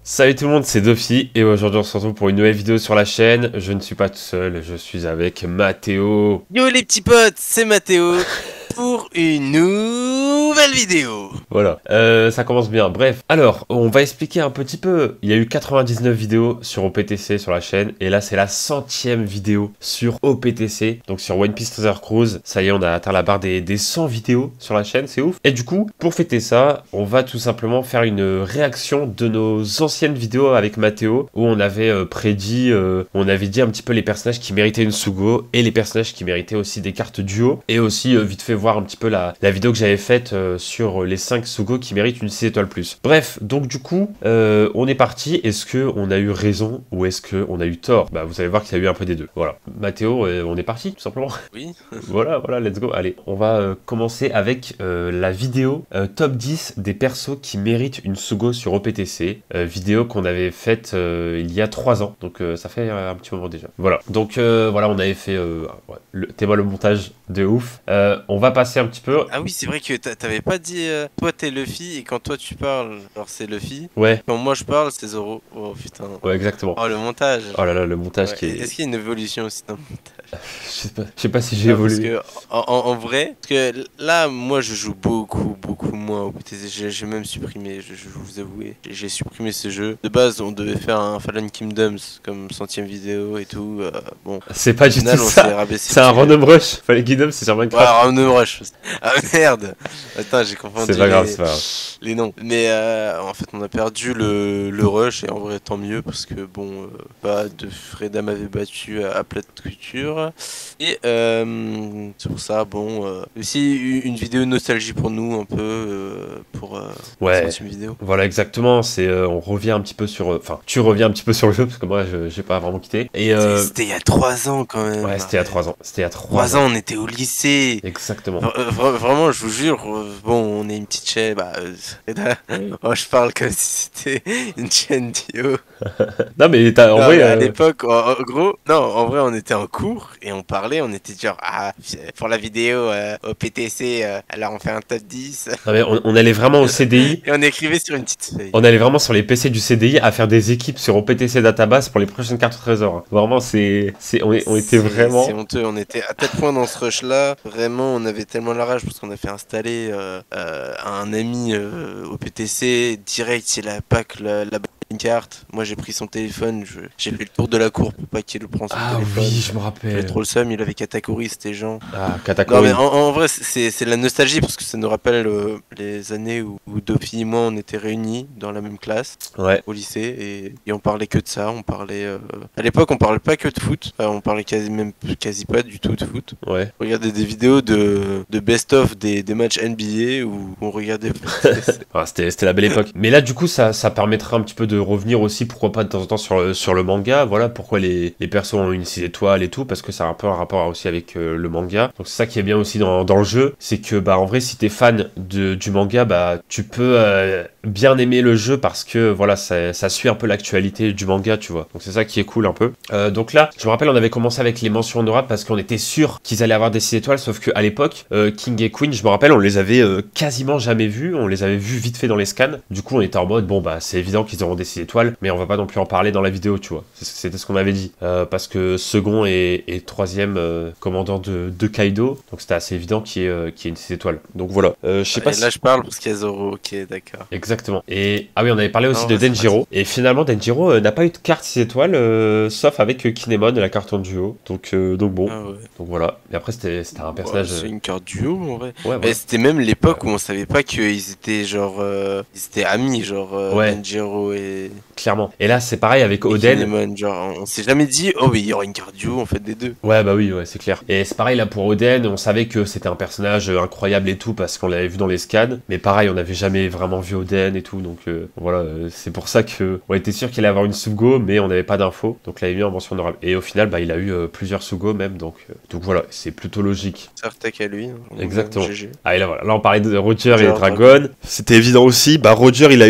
Salut tout le monde, c'est Dofi et aujourd'hui on se retrouve pour une nouvelle vidéo sur la chaîne. Je ne suis pas tout seul, je suis avec Mathéo. Yo les petits potes, c'est Mathéo pour une nouvelle vidéo. Voilà, ça commence bien. Bref, alors on va expliquer un petit peu. Il y a eu 99 vidéos sur OPTC sur la chaîne et là c'est la 100e vidéo sur OPTC, donc sur One Piece Treasure Cruise. Ça y est, on a atteint la barre des 100 vidéos sur la chaîne, c'est ouf. Et du coup, pour fêter ça, on va tout simplement faire une réaction de nos anciennes vidéos avec Mathéo où on avait prédit, on avait dit un petit peu les personnages qui méritaient une Sugo et les personnages qui méritaient aussi des cartes duo et aussi vite fait voir un petit peu la vidéo que j'avais faite sur les 5 Sugo qui méritent une 6 étoiles plus. Bref, donc du coup, on est parti. Est-ce qu'on a eu raison ou est-ce qu'on a eu tort? Bah vous allez voir qu'il y a eu un peu des deux. Voilà. Mathéo, on est parti tout simplement. Oui. Voilà, let's go. Allez, on va commencer avec la vidéo top 10 des persos qui méritent une Sugo sur OPTC. Vidéo qu'on avait faite il y a 3 ans. Donc ça fait un petit moment déjà. Voilà. Donc voilà, on avait fait t'es-moi le montage de ouf. On va passer un petit peu. Ah oui, c'est vrai que t'avais pas dit toi t'es Luffy et quand toi tu parles, alors c'est Luffy. Ouais. Quand moi je parle, c'est Zoro. Oh putain. Ouais, exactement. Oh le montage. Oh là là, le montage Ouais, qui est... Est-ce qu'il y a une évolution aussi dans le montage? Je sais pas si j'ai évolué. Parce que en vrai, parce que là moi je joue beaucoup moins au PTC. J'ai même supprimé, je vous avouer, j'ai supprimé ce jeu. De base on devait faire un Fallen Kingdoms comme 100e vidéo et tout. Bon. C'est pas du final, tout on ça. s'est rabaissé C'est un random rush. Fallait Kingdom, c'est sur Minecraft. Ouais, Random Rush. Ah merde. Attends, j'ai confondu C'est pas grave, c'est pas grave. les noms. Mais en fait, on a perdu le rush et en vrai, tant mieux parce que bon, pas de Freda m'avait battu à plate couture. Et c'est pour ça, bon, aussi une vidéo de nostalgie pour nous, un peu, pour Ouais. cette vidéo. Voilà, exactement. C'est on revient un petit peu sur. Enfin, tu reviens un petit peu sur le jeu parce que moi, j'ai pas vraiment quitté. Et C'était il y a 3 ans quand même. ouais, c'était il y a 3 ans. C'était il y a 3 ans, on était au lycée. Exactement. Vraiment, je vous jure, bon, on est une petite chaîne, oh, je parle comme si c'était une chaîne Dio. Non, mais en Non, vrai. mais à l'époque, en gros, non, en vrai, on était en cours et on parlait, on était genre, pour la vidéo au PTC, alors on fait un top 10. Non, mais on allait vraiment au CDI. Et on écrivait sur une petite feuille. On allait vraiment sur les PC du CDI à faire des équipes sur OPTC Database pour les prochaines cartes au trésor. Hein. Vraiment, on était vraiment. C'est honteux, on était à tel point dans ce rush là, vraiment, on avait tellement la rage parce qu'on a fait installer à un ami au PTC, direct, il a pas que la une carte. Moi j'ai pris son téléphone, j'ai fait le tour de la cour pour pas qu'il le prenne son téléphone. Oui, je me J'avais rappelle. trop le seum, il avait Katakuri, c'était gens. Ah, Non Katakuri. mais en vrai c'est la nostalgie parce que ça nous rappelle les années où Dofi et moi on était réunis dans la même classe Ouais. au lycée et on parlait que de ça, on parlait à l'époque on parlait pas que de foot, on parlait quasi pas du tout de foot. Ouais. On regardait des vidéos de best-of des matchs NBA où on regardait. Ah, c'était la belle époque. Mais là, du coup, ça permettra un petit peu de revenir aussi, pourquoi pas de temps en temps sur le manga. Voilà pourquoi les persos ont une 6 étoiles et tout, parce que ça a un peu un rapport aussi avec le manga. Donc c'est ça qui est bien aussi dans le jeu, c'est que bah en vrai, si t'es fan du manga, bah tu peux bien aimer le jeu parce que voilà, ça suit un peu l'actualité du manga, tu vois. Donc c'est ça qui est cool un peu. Donc là, je me rappelle, on avait commencé avec les mentions honorables parce qu'on était sûr qu'ils allaient avoir des 6 étoiles, sauf qu'à l'époque, King et Queen, je me rappelle, on les avait quasiment jamais vus, on les avait vus vite fait dans les scans. Du coup, on était en mode, bon bah c'est évident qu'ils auront des 6 étoiles, mais on va pas non plus en parler dans la vidéo, tu vois. C'était ce qu'on avait dit. Parce que second et troisième commandant de Kaido, donc c'était assez évident qu'il y ait une 6 étoiles. Donc voilà. Je sais pas Et là je parle parce qu'il y a Zoro, ok d'accord. Exactement. Et ah oui, on avait parlé aussi Non, de ouais, Denjiro. Et finalement, Denjiro n'a pas eu de carte 6 étoiles, sauf avec Kinemon, la carte en duo. Donc bon. Ah ouais. Donc voilà. Mais après, c'était un personnage. C'est une carte duo en vrai. Ouais, Mais c'était même l'époque où on savait pas qu'ils étaient genre ils étaient amis genre Ouais. Denjiro et Clairement. Et là, c'est pareil avec Oden. Kinemon, genre on s'est jamais dit oh mais il y aura une carte duo en fait des deux. Ouais, bah oui, ouais, c'est clair. Et c'est pareil là pour Oden, on savait que c'était un personnage incroyable et tout parce qu'on l'avait vu dans les scans. Mais pareil, on n'avait jamais vraiment vu Oden et tout. Donc voilà, c'est pour ça que on était sûr qu'il allait avoir une Sugo, mais on n'avait pas d'infos. Donc là, il a mis en mention honorable. Et au final, bah il a eu plusieurs Sugo même. Donc voilà, c'est plutôt logique. Sartek à lui. Hein. Exactement. GG. Ah, et là, voilà. Là, on parlait de Roger et Roger, Dragon. C'était évident aussi. Bah, Roger, il a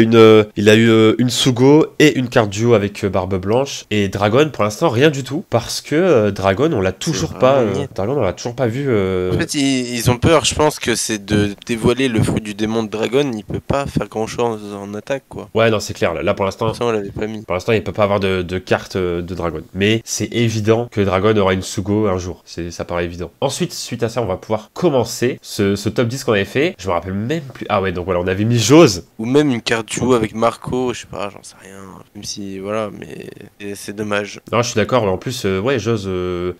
eu une Sugo et une carte duo avec Barbe Blanche. Et Dragon, pour l'instant, rien du tout. Parce que Dragon, on l'a toujours pas. Dragon, on l'a toujours pas vu. En fait, ils ont peur, je pense que c'est de dévoiler le fruit du démon de Dragon. Il peut pas faire grand chose. temps en attaque, quoi. Ouais, non, c'est clair. Là, pour l'instant, Ça, on l'avait pas mis. pour l'instant, il peut pas avoir de carte de Dragon. Mais c'est évident que Dragon aura une Sugo un jour. Ça paraît évident. Ensuite, suite à ça, on va pouvoir commencer ce top 10 qu'on avait fait. Je me rappelle même plus. Ah ouais, donc voilà, on avait mis Jose. Ou même une carte duo avec Marco, je sais pas, j'en sais rien. Même si, voilà, mais c'est dommage. Non, je suis d'accord. En plus, ouais, Jose,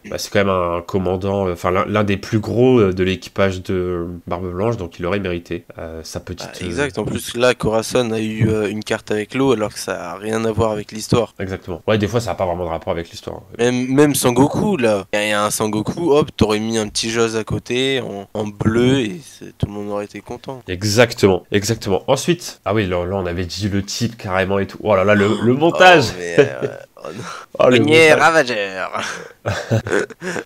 bah, c'est quand même un commandant, enfin l'un des plus gros de l'équipage de Barbe Blanche, donc il aurait mérité sa petite. Exact. En plus, là, Corazon a eu une carte avec l'eau, alors que ça a rien à voir avec l'histoire. Exactement. Ouais, des fois, ça n'a pas vraiment de rapport avec l'histoire. Même Sangoku, là. Il y a un Sangoku, hop, t'aurais mis un petit Jose à côté, en bleu, et tout le monde aurait été content. Exactement, exactement. Ensuite, ah oui, là, on avait dit le type carrément et tout. Oh là là, le montage. Oh, mais, oh, le montage. Ravageur.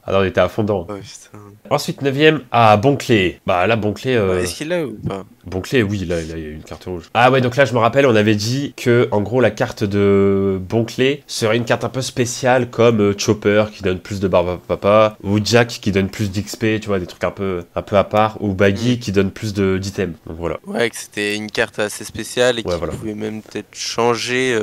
Alors, on était à fond dedans. Oh, putain. Ensuite, 9ème, ah, Bonclé. Bah là, Bonclé. Est-ce qu'il l'a ou pas? Bonclé, oui, là, il a une carte rouge. Ah ouais, donc là, je me rappelle, on avait dit que, en gros, la carte de Bonclé serait une carte un peu spéciale, comme Chopper qui donne plus de barbe à papa, ou Jack qui donne plus d'XP, tu vois, des trucs un peu à part, ou Baggy qui donne plus d'items. Donc voilà. Ouais, que c'était une carte assez spéciale et qui pouvait même peut-être changer.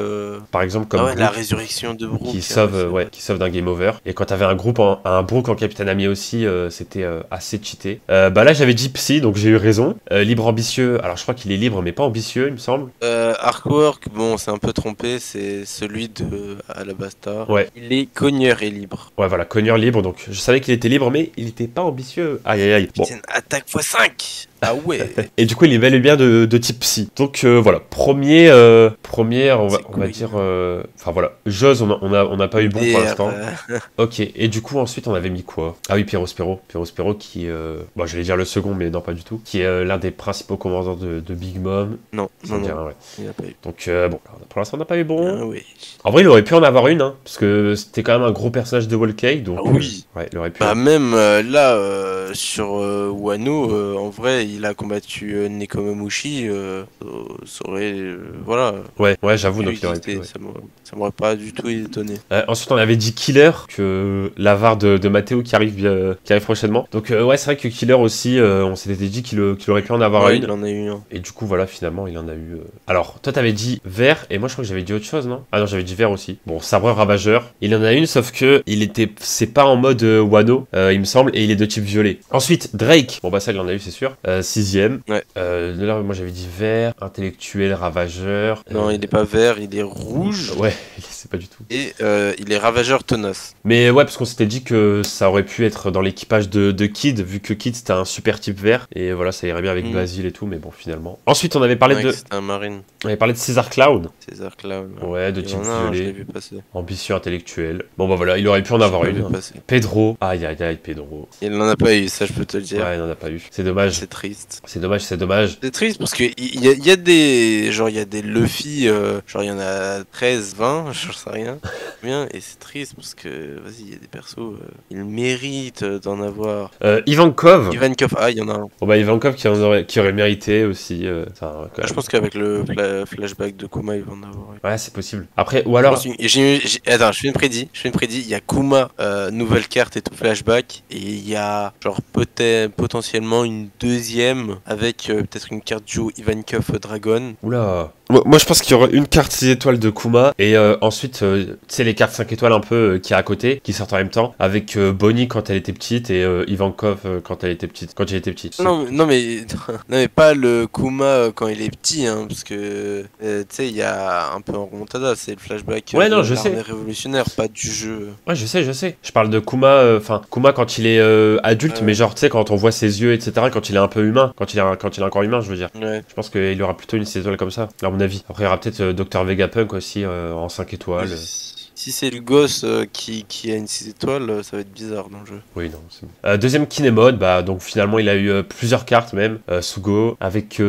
Par exemple, comme la résurrection de Brook. Qui sauve d'un game over. Et quand t'avais un Brook en Capitaine Ami aussi, c'était assez cheaté. Bah là, j'avais dit Psy, donc j'ai eu raison. Libre ambitieux. Alors je crois qu'il est libre, mais pas ambitieux, il me semble. Artwork, bon, c'est un peu trompé, c'est celui de Alabasta. Ouais. Il est cogneur et libre. Ouais, voilà, cogneur libre, donc je savais qu'il était libre, mais il était pas ambitieux. Aïe aïe aïe. Bon. Putain, attaque x5. Ah ouais. Et du coup, il est bel et bien de type Psy. Donc voilà, première, on va dire... Enfin voilà, Jose, on n'a pas eu bon pour l'instant. Ok, et du coup, ensuite, on avait mis quoi? Ah oui, Pierrot Spero qui... Bon, j'allais dire le second, mais non, pas du tout. Qui est l'un des principaux commandants de Big Mom. Non, non, ouais. Il n'a pas eu. Donc bon, pour l'instant, on n'a pas eu bon. Ah, oui. En vrai, il aurait pu en avoir une, hein, parce que c'était quand même un gros personnage de Wall-Cake, donc... oui. Ouais, il aurait pu... Bah même là, sur Wano, en vrai, il a combattu Nekomamushi, ça aurait... voilà. Ouais, j'avoue, donc il aurait pu... Ouais. Ça m'aurait pas du tout étonné. Ensuite, on avait dit Killer, que l'avare de Matteo qui arrive prochainement. Donc ouais, c'est vrai que Killer aussi, on s'était dit qu'il aurait pu en avoir une. Il en a eu un. Et du coup, voilà, finalement, il en a eu... Alors, toi, t'avais dit vert, et moi, je crois que j'avais dit autre chose, non? Ah non, j'avais dit vert aussi. Bon, sabreur ravageur. Il en a une, sauf que c'est pas en mode Wano, il me semble, et il est de type violet. Ensuite, Drake. Bon, bah ça, il en a eu, c'est sûr. 6ème. Ouais. Là, moi, j'avais dit vert, intellectuel, ravageur. Non, il est pas vert, il est rouge. Ouais, c'est pas du tout. Et il est ravageur tenace. Mais ouais, parce qu'on s'était dit que ça aurait pu être dans l'équipage de Kid, vu que Kid c'était un super type vert. Et voilà, ça irait bien avec Basile et tout, mais bon, finalement. Ensuite, on avait parlé de. C'était un marine. On avait parlé de César Clown. César Clown. Ouais, de type violet. Je l'ai vu passer. Ambitieux intellectuel. Bon, bah voilà, il aurait pu en avoir une. Pedro. Aïe, aïe, aïe, Pedro. Il n'en a pas eu, ça je peux te le dire. Ouais, il n'en a pas eu. C'est dommage. C'est triste. C'est dommage. C'est triste parce que il y a des. Genre, il y a des Luffy, genre, il y en a 13, 20, je sais rien. Bien, et c'est triste parce que, vas-y, il y a des persos, ils méritent d'en avoir. Ivankov. Ah, il y en a un. Bon, bah, Ivankov qui aurait mérité aussi. Je pense qu'avec le flashback de Kuma, il va en avoir. Ouais, c'est possible. Après, ou alors. Attends, je fais une prédit. Il y a Kuma, nouvelle carte et tout flashback. Et il y a, genre, potentiellement une deuxième avec peut-être une carte duo Ivankov Dragon. Oula. Moi, je pense qu'il y aura une carte 6 étoiles de Kuma et ensuite, tu sais, les cartes 5 étoiles un peu qui est à côté, qui sortent en même temps, avec Bonnie quand elle était petite et Ivankov quand il était petit. Non, mais pas le Kuma quand il est petit, hein, parce que, tu sais, il y a un peu en remontada, c'est le flashback ouais, non, de je sais. révolutionnaire, pas du jeu. Ouais, je sais. Je parle de Kuma, Kuma quand il est adulte, mais genre, tu sais, quand on voit ses yeux, etc., quand il est un peu humain, quand il est encore humain, je veux dire. Ouais. Je pense qu'il aura plutôt une 6 étoiles comme ça, à mon avis. Après, il y aura peut-être Dr Vegapunk aussi en 5 étoiles. Si c'est le gosse qui a une 6 étoiles, ça va être bizarre dans le jeu. Oui, non, c'est bon. Deuxième Kinemon, bah, donc finalement, il a eu plusieurs cartes même, Sugo, avec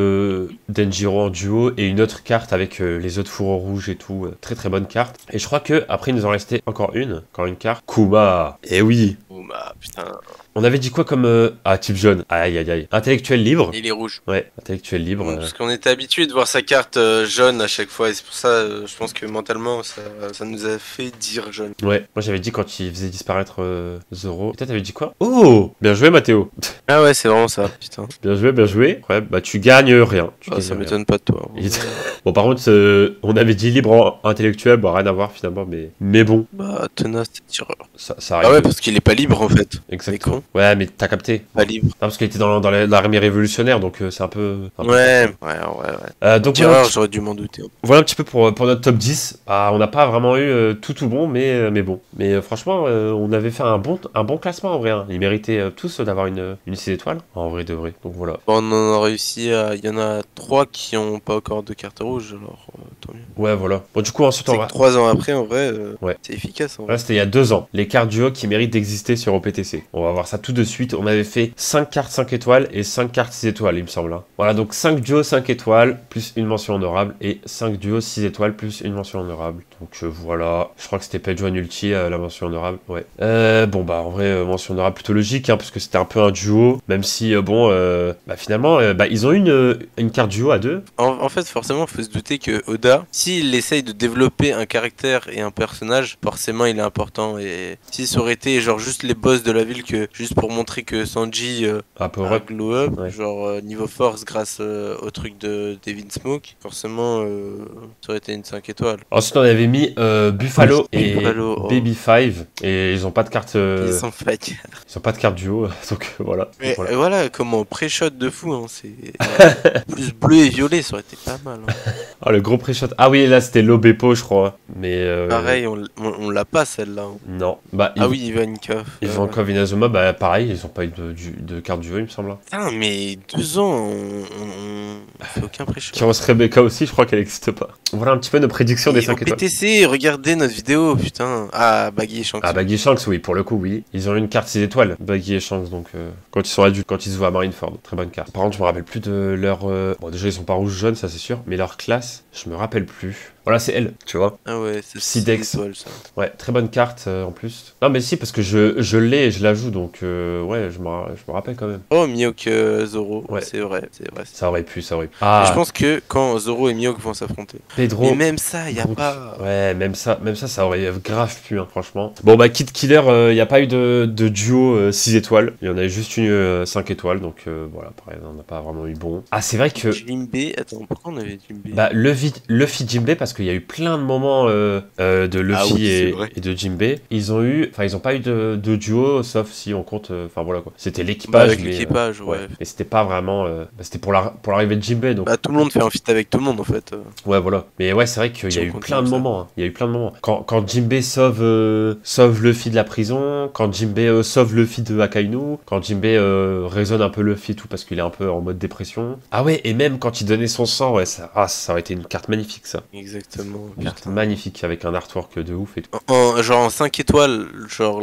Denjiro en duo, et une autre carte avec les autres fourreaux rouges et tout. Très très bonne carte. Et je crois que après il nous en restait encore une carte. Kuma. Eh oui. Kuma, putain. On avait dit quoi comme... Ah, type jaune. Aïe, aïe, aïe. Intellectuel libre. Il est rouge. Ouais, intellectuel libre. Parce qu'on était habitué de voir sa carte jaune à chaque fois, et c'est pour ça, je pense que mentalement, ça nous a fait dire jaune. Ouais, moi j'avais dit quand il faisait disparaître Zoro. Et toi t'avais dit quoi? Oh, bien joué Mathéo. Ah ouais, c'est vraiment ça, putain. Bien joué, bien joué. Ouais, bah tu gagnes rien. Ça m'étonne pas de toi. Bon, par contre, on avait dit libre intellectuel, bah rien à voir finalement, mais bon. Bah, tenace, tireur. Ça arrive. Ah ouais, parce qu'il est pas libre en fait. Exactement. Ouais, mais t'as capté. Pas libre. Non, parce qu'il était dans l'armée révolutionnaire, donc c'est un peu. Ouais. Donc tireur, j'aurais dû m'en douter. Voilà un petit peu pour notre top 10. Ah, on n'a pas vraiment eu tout bon, mais bon. Mais franchement, on avait fait un bon classement en vrai. Hein. Ils méritaient tous d'avoir une 6 étoiles. En vrai de vrai. Donc voilà. Bon, on en a réussi à. Il y en a 3 qui ont pas encore de carte rouge, alors tant mieux. Ouais, voilà. Bon, du coup, ensuite, on va. 3 ans après, en vrai, ouais. c'est efficace. En vrai. Là, c'était il y a 2 ans. Les cartes duo qui méritent d'exister sur OPTC. On va voir ça tout de suite. On avait fait 5 cartes 5 étoiles et 5 cartes 6 étoiles, il me semble. Hein. Voilà, donc 5 duos 5 étoiles, plus une mention honorable, et 5 duos 6 étoiles, plus une mention honorable. Donc voilà. Je crois que c'était Pedro Ulti, la mention honorable. Ouais. Bon, bah, en vrai, mention honorable plutôt logique, hein, parce que c'était un peu un duo. Même si, finalement, ils ont une carte duo à 2. En fait, forcément, il faut se douter que Oda, s'il essaye de développer un caractère et un personnage, forcément, il est important. Et si ça aurait été genre juste les boss de la ville, que juste pour montrer que Sanji a glow up, ouais. Genre niveau force grâce au truc de Devin Smoke, forcément, ça aurait été une 5 étoiles. Ensuite, on avait mis Buffalo et Baby 5, et ils ont pas de carte. Ils ont pas de carte duo, donc voilà. Mais voilà. Voilà, comment pré-shot de fou, hein, c'est plus bleu et violet, ça aurait été pas mal. Hein. Oh, le gros pré-shot. Ah oui, là c'était l'Obepo, je crois. Mais pareil, on l'a pas celle-là. Hein. Non. Oui, Ivankov. Ivankov Inazuma, bah pareil, ils ont pas eu de carte duo, il me semble. Putain, mais 2 ans, on fait aucun pré-shot. Kiros Rebecca aussi, je crois qu'elle n'existe pas. Voilà un petit peu nos prédictions des 5 étoiles. PTC, regardez notre vidéo, putain. Ah, Baggy et Shanks. Ah, Baggy et Shanks, oui, pour le coup, oui. Ils ont une carte 6 étoiles, Baggy et Shanks, donc quand ils sont adultes, quand ils se voient à Marineford. Très bonne carte. Par contre, je me rappelle plus de leur. Bon, déjà, ils sont pas rouge-jaune, ça c'est sûr, mais leur classe, je me rappelle plus. Voilà, c'est elle, tu vois. Ah ouais, c'est Sidex. étoiles, ça. Ouais, très bonne carte en plus. Non, mais si, parce que je l'ai et je la joue, donc ouais, je me rappelle quand même. Oh, Mihawk Zoro, ouais. c'est vrai. Ça aurait pu. Je pense que quand Zoro et Mihawk vont s'affronter. Pedro. Mais même ça, y a pas. Ouais, même ça, ça aurait grave pu, hein, franchement. Bon, bah, Kid Killer, y a pas eu de duo 6 étoiles. Il y en a juste une 5 étoiles, donc voilà, pareil, on n'a pas vraiment eu bon. Ah, c'est vrai que. Jinbei, attends, pourquoi on avait Jinbei? Bah, Luffy Jinbei, parce qu'il y a eu plein de moments de Luffy et de Jinbei. Ils ont pas eu de duo, sauf si on compte. Enfin voilà quoi. C'était l'équipage. Avec l'équipage, ouais. Et c'était pas vraiment. C'était pour l'arrivée de Jinbei. Donc. Bah, tout le monde fait un feat avec tout le monde en fait. Ouais, voilà. Mais ouais, c'est vrai qu'il y a eu plein de moments. Hein. Il y a eu plein de moments. Quand Jinbei sauve Luffy de la prison, quand Jinbei sauve Luffy de Akainu, quand Jinbei raisonne un peu Luffy et tout parce qu'il est un peu en mode dépression. Ah ouais, et même quand il donnait son sang, ouais, ça aurait été une carte magnifique ça. Exactement. Carte magnifique avec un artwork de ouf et tout. Genre en 5 étoiles, genre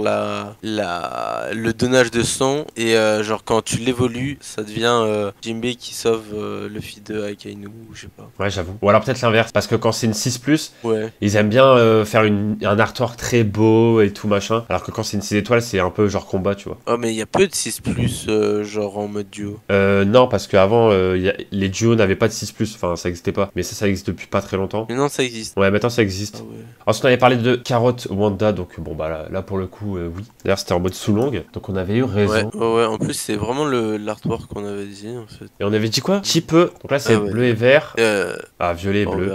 le donnage de sang, et genre quand tu l'évolues, ça devient Jinbei qui sauve Luffy de Akainu, ou je sais pas. Ouais, j'avoue. Ou alors peut-être l'inverse, parce que quand c'est une 6+, ouais. Ils aiment bien faire un artwork très beau et tout machin, alors que quand c'est une 6 étoiles, c'est un peu genre combat, tu vois. Oh, mais il y a peu de 6+, genre en mode duo. Non, parce qu'avant, les duos n'avaient pas de 6+, enfin ça existait pas. Mais ça existe depuis pas très longtemps. Mais non, ça existe. Ouais, maintenant ça existe. Ah ouais. Ensuite, on avait parlé de Carrot Wanda, donc bon, bah là pour le coup, oui. D'ailleurs, c'était en mode sous longue, donc on avait eu raison. Ouais, en plus, c'est vraiment l'artwork qu'on avait dit en fait. Et on avait dit quoi? Petit peu. Donc là, c'est bleu et vert. Violet et bleu.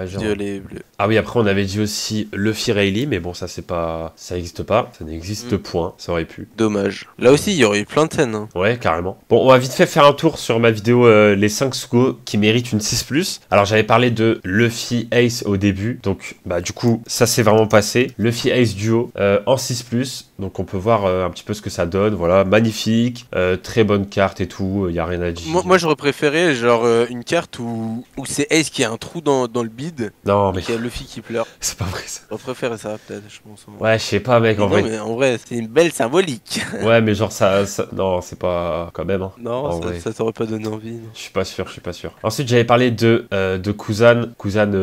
Violet et bleu. Ah oui, après, on avait dit aussi Luffy Rayleigh, mais bon, ça existe pas. Ça n'existe point, ça aurait pu. Dommage. Là aussi, il y aurait eu plein de scènes. Hein. Ouais, carrément. Bon, on va vite fait faire un tour sur ma vidéo les 5 Sugo qui méritent une 6+. Alors, j'avais parlé de Luffy Ace au début, donc bah du coup, ça s'est vraiment passé. Luffy Ace duo en 6+, donc on peut voir un petit peu ce que ça donne. Voilà, magnifique, très bonne carte et tout, il y a rien à dire. Moi j'aurais préféré genre une carte où c'est Ace qui a un trou dans le bid. Non, mais qui a Luffy qui pleure. C'est pas vrai ça. J'aurais préféré ça peut-être, je pense. Ouais, je sais pas, mec, en vrai. Mais en vrai, c'est une belle symbolique. Ouais, mais genre ça non, c'est pas quand même. Hein. Non, ça t'aurait pas donné envie. Non. Je suis pas sûr. Ensuite, j'avais parlé de Kuzan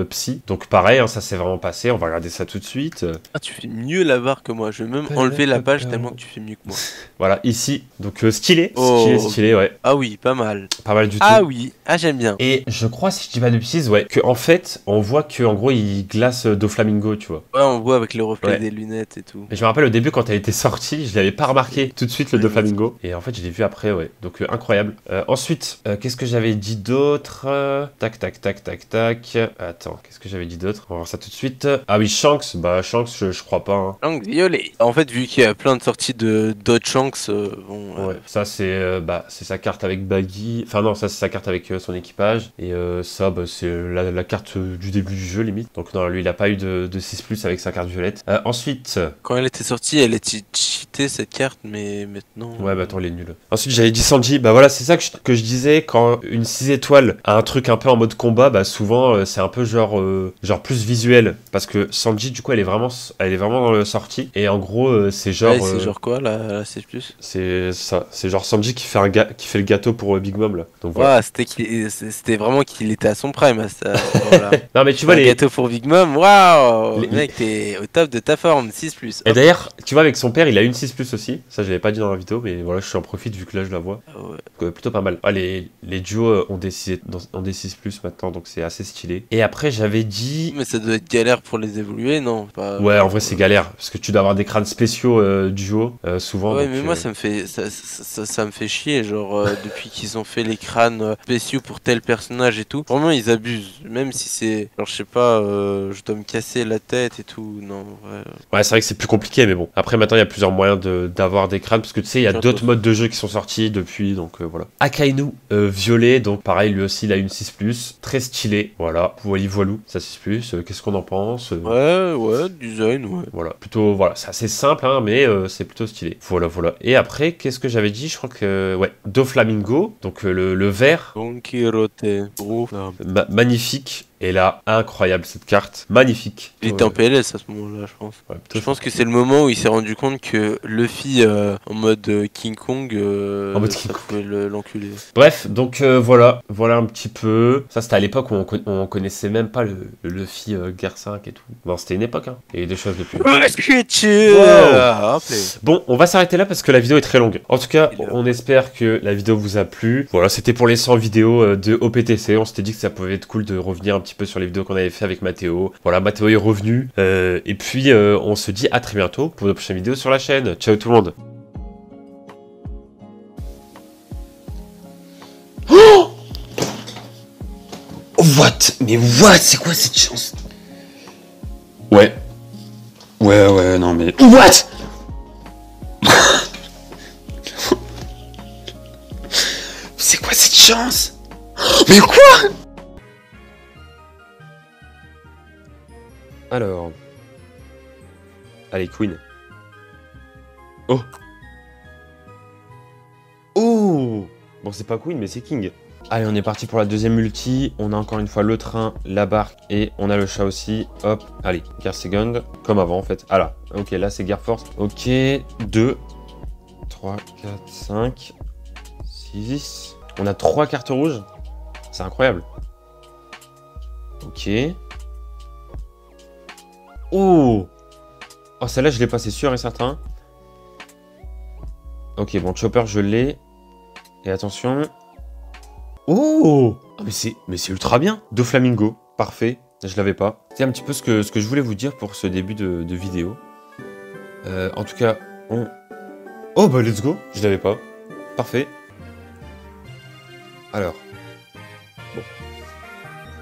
psy. Donc pareil, hein, ça s'est vraiment passé. On va regarder ça tout de suite. Ah, tu fais mieux la barre que moi. Je vais même enlever la page tellement que tu fais mieux que moi. Voilà, ici. Donc stylé. Oh. Stylé, ouais. Ah oui, pas mal. Pas mal du tout. Ah oui, ah j'aime bien. Et je crois, si je dis pas de bêtises, ouais, que en fait, on voit que en gros, il glace Doflamingo, tu vois. Ouais, on voit avec le reflet Ouais. des lunettes et tout. Et je me rappelle au début quand elle était sortie, je l'avais pas remarqué tout de suite le Ouais, Doflamingo. Et en fait, je l'ai vu après, ouais. Donc incroyable. Ensuite, qu'est-ce que j'avais dit d'autre? Tac, tac, tac, tac, tac. Attends, qu'est-ce que j'avais dit d'autre? On va voir ça tout de suite. Ah oui, Shanks. Bah Shanks, je crois pas. Hein. Shanks violet. En fait, vu qu'il y a plein de sorties de d'autres Shanks, bon. Ouais, ça c'est sa carte avec Baggy. Enfin non, ça c'est sa carte avec son équipage. Et ça, bah, c'est la carte du début du jeu limite. Donc non, lui il a pas eu de 6+ avec sa carte violette. Ensuite. Quand elle était sortie, elle était cheatée cette carte, mais maintenant. Ouais, bah attends, il est nul. Ensuite, j'avais dit Sanji. Bah voilà, c'est ça que je disais. Quand une 6 étoiles a un truc un peu en mode combat, bah souvent c'est un peu genre plus visuel. Parce que Sanji, du coup, elle est vraiment dans le sortie. Et en gros, c'est genre. Ouais, c'est genre quoi la C+? C'est ça. C'est genre Sanji qui fait le gâteau pour Big Mom là. Donc voilà. Ouais, c'était vraiment qu'il était à son prime à ça. Voilà. Non, mais tu vois Un les. gâteau pour Big Mom, waouh! Les- Mec, t'es au top de ta forme, 6+. Et d'ailleurs, tu vois, avec son père, il a une 6+ aussi. Ça, je l'avais pas dit dans la vidéo, mais voilà, je en profite vu que là, je la vois. Ah ouais. Donc, plutôt pas mal. Ah, les duos ont des 6+ maintenant, donc c'est assez stylé. Et après, j'avais dit. Mais ça doit être galère pour les évoluer, non? Pas... Ouais, en vrai, c'est galère. Parce que tu dois avoir des crânes spéciaux duo, souvent. Ouais, donc, mais moi ça me fait chier, genre depuis qu'ils ont fait les crânes spéciaux pour tel personnage et tout. Vraiment ils abusent, même si c'est genre je sais pas, je dois me casser la tête et tout. Non, ouais. Ouais, c'est vrai que c'est plus compliqué, mais bon. Après, maintenant, il y a plusieurs moyens d'avoir des crânes, parce que tu sais, il y a J'entends. d'autres modes de jeu qui sont sortis depuis, donc voilà. Akainu, violet, donc pareil, lui aussi, il a une 6+, très stylé. Voilà, voilou, ça 6+, qu'est-ce qu'on en pense? Ouais, design, ouais. Voilà, plutôt, voilà, c'est assez simple, hein, mais c'est plutôt stylé. Voilà. Et après, qu'est-ce que j'avais dit? Je crois que, ouais, Doflamingo, donc le vert, Don Quirote, gros. magnifique. Et là, incroyable cette carte, magnifique. Il était en PLS à ce moment-là, je pense. Ouais, Je pense que c'est le moment où il s'est rendu compte que Luffy en mode King Kong, En mode King ça pouvait l'enculer. Bref, donc voilà un petit peu. Ça, c'était à l'époque où on connaissait même pas le Luffy Guerre 5 et tout. Bon, c'était une époque, hein. Il y a eu des choses depuis. Bon, on va s'arrêter là parce que la vidéo est très longue. En tout cas, on espère que la vidéo vous a plu. Voilà, c'était pour les 100 vidéos de OPTC. On s'était dit que ça pouvait être cool de revenir un petit peu sur les vidéos qu'on avait fait avec Mathéo. Voilà, Mathéo est revenu. Et puis, on se dit à très bientôt pour de prochaines vidéos sur la chaîne. Ciao tout le monde. What? Mais what? C'est quoi cette chance? Ouais, non mais... What? C'est quoi cette chance? Mais quoi? Alors... Allez, Queen. Oh. Oh. Bon, c'est pas Queen, mais c'est King. Allez, on est parti pour la deuxième multi. On a encore une fois le train, la barque et on a le chat aussi. Hop, allez, Gear Second, comme avant en fait. Ah là, ok, là c'est Gear Force. Ok, 2, 3, 4, 5, 6. On a 3 cartes rouges. C'est incroyable. Ok. Oh. Oh, celle-là, je l'ai pas, c'est sûr et certain. Ok, bon, Chopper, je l'ai. Et attention... Oh, mais c'est ultra bien. Doflamingo, parfait. Je l'avais pas. C'est un petit peu ce que je voulais vous dire pour ce début de vidéo. En tout cas, on... Oh bah let's go. Je l'avais pas. Parfait. Alors. Bon.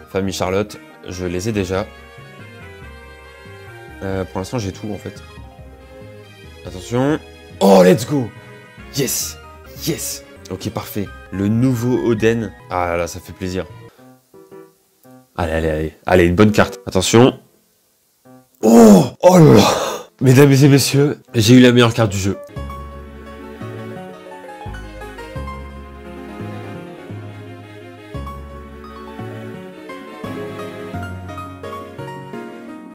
Famille Charlotte, je les ai déjà. Pour l'instant, j'ai tout en fait. Attention. Oh, let's go. Yes. Yes. Ok, parfait. Le nouveau Oden. Ah là, ça fait plaisir. Allez, une bonne carte. Attention. Oh là là. Mesdames et messieurs, j'ai eu la meilleure carte du jeu.